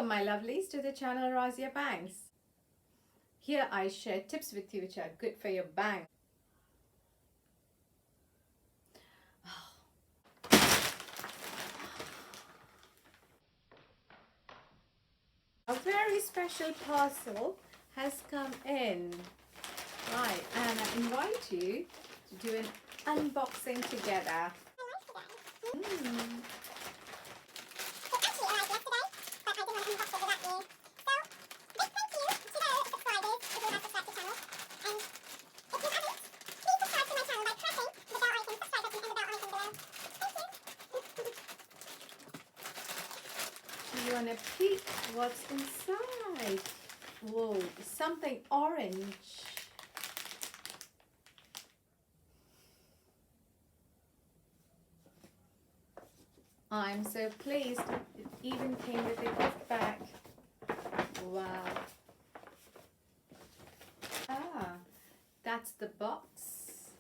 Welcome my lovelies to the channel Hermes Bags. Here I share tips with you which are good for your bang. A very special parcel has come in. Right, and I invite you to do an unboxing together. Mm. You want to peek what's inside? Whoa, something orange. I'm so pleased. It even came with a gift bag. Wow. Ah, that's the box.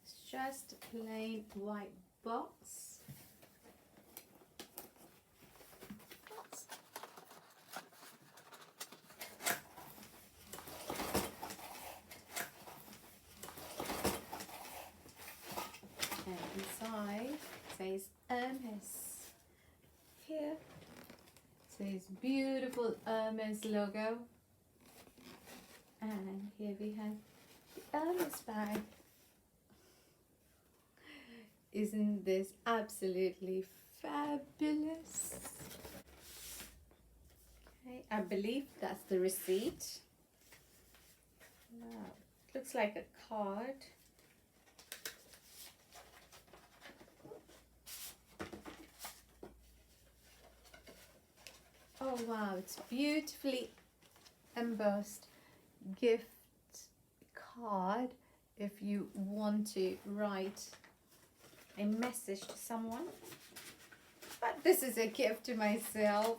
It's just a plain white box. And inside it says Hermes. Here it says beautiful Hermes logo. And here we have the Hermes bag. Isn't this absolutely fabulous? Okay, I believe that's the receipt. Wow, it looks like a card. Oh wow, it's beautifully embossed gift card if you want to write a message to someone. But this is a gift to myself.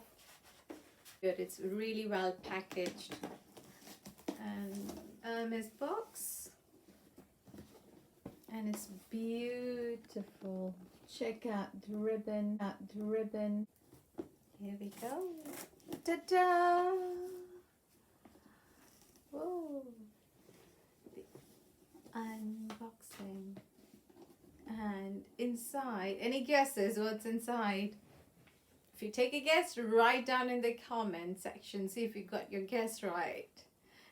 Good, it's really well packaged. And Hermes box. And it's beautiful. Check out the ribbon. Here we go. Ta-da! Whoa! The unboxing. And inside, any guesses what's inside? If you take a guess, write down in the comment section. See if you got your guess right.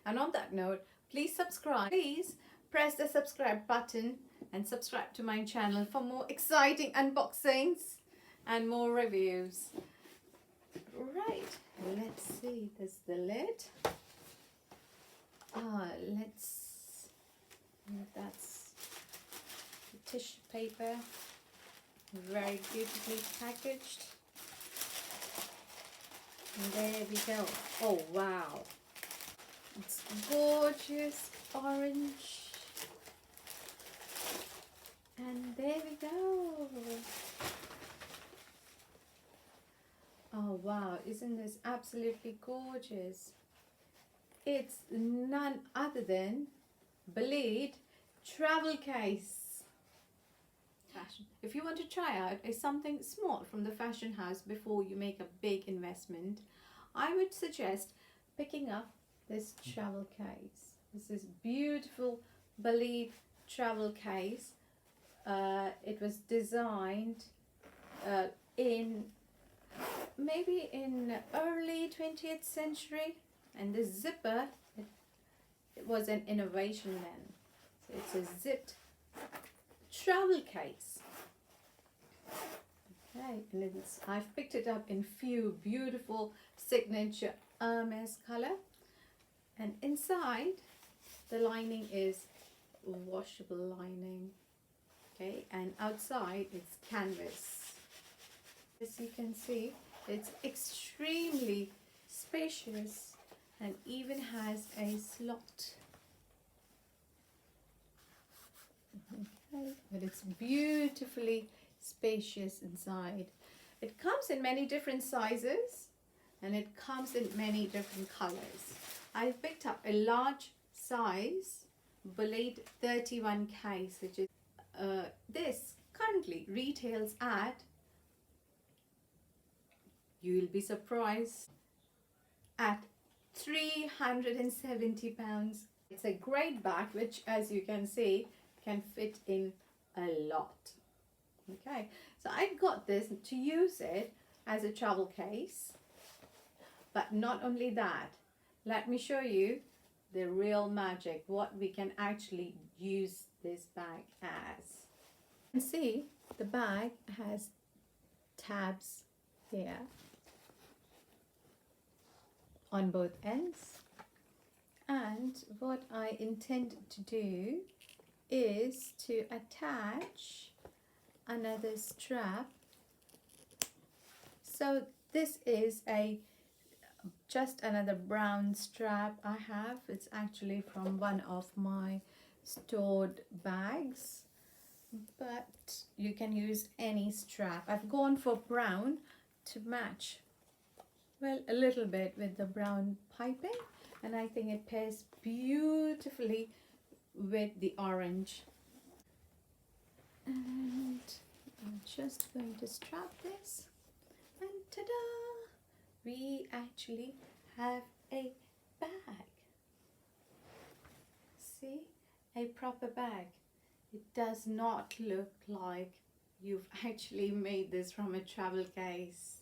And on that note, please subscribe. Please press the subscribe button and subscribe to my channel for more exciting unboxings and more reviews. Right, let's see, there's the lid. Let's, that's the tissue paper, very beautifully packaged. And there we go. Oh wow, it's gorgeous orange. And there we go. Oh wow, isn't this absolutely gorgeous? It's none other than Blade travel case. Fashion. If you want to try out something small from the fashion house before you make a big investment, I would suggest picking up this travel case. This is beautiful Blade travel case. It was designed in maybe in early 20th century, and the zipper, it was an innovation then. So it's a zipped travel case. Okay, and I've picked it up in few beautiful signature Hermes color, and inside the lining is washable lining. Okay, and outside it's canvas. As you can see, it's extremely spacious and even has a slot. Okay, but it's beautifully spacious inside. It comes in many different sizes and it comes in many different colors. I've picked up a large size Blade 31 case, which is this currently retails at You'll be surprised at £370. It's a great bag which, as you can see, can fit in a lot. Okay, so I got this to use it as a travel case, but not only that, let me show you the real magic, what we can actually use this bag as. You can see the bag has tabs here on both ends, and what I intend to do is to attach another strap. So this is just another brown strap I have. It's actually from one of my stored bags, but you can use any strap. I've gone for brown to match, well, a little bit with the brown piping, and I think it pairs beautifully with the orange. And I'm just going to strap this, and ta-da! We actually have a bag. See, a proper bag. It does not look like you've actually made this from a travel case.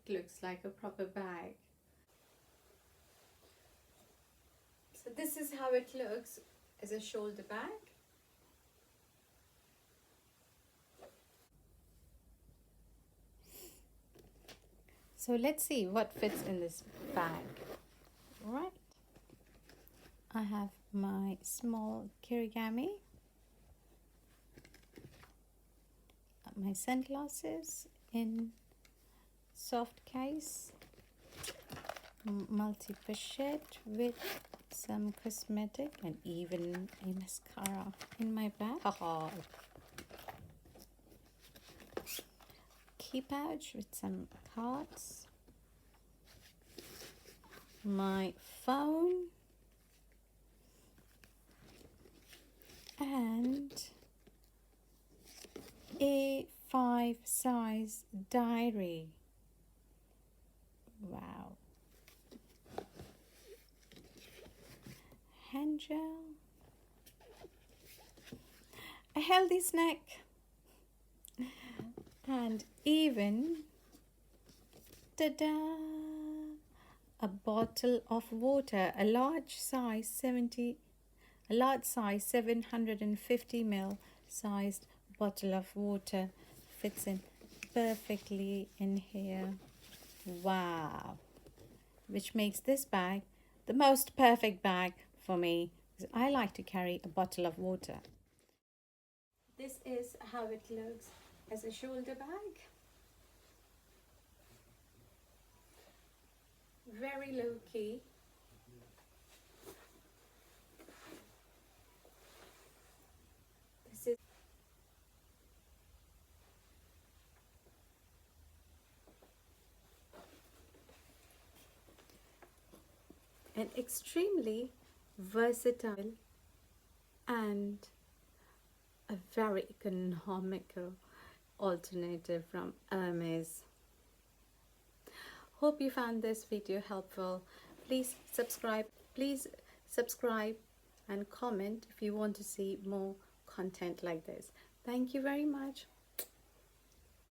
It looks like a proper bag. So this is how it looks as a shoulder bag. So let's see what fits in this bag. Right, I have my small kirigami, my sunglasses in soft case, multi-pochette with some cosmetic and even a mascara in my bag. Key pouch with some cards, my phone, and A5 size diary. Wow. Hand gel, a healthy snack, and even, ta-da, a bottle of water, a large size 750 ml sized bottle of water fits in perfectly in here. Wow, which makes this bag the most perfect bag for me, because I like to carry a bottle of water. This is how it looks as a shoulder bag. Very low key. This is an extremely versatile and a very economical alternative from Hermes. Hope you found this video helpful. Please subscribe and comment if you want to see more content like this. Thank you very much.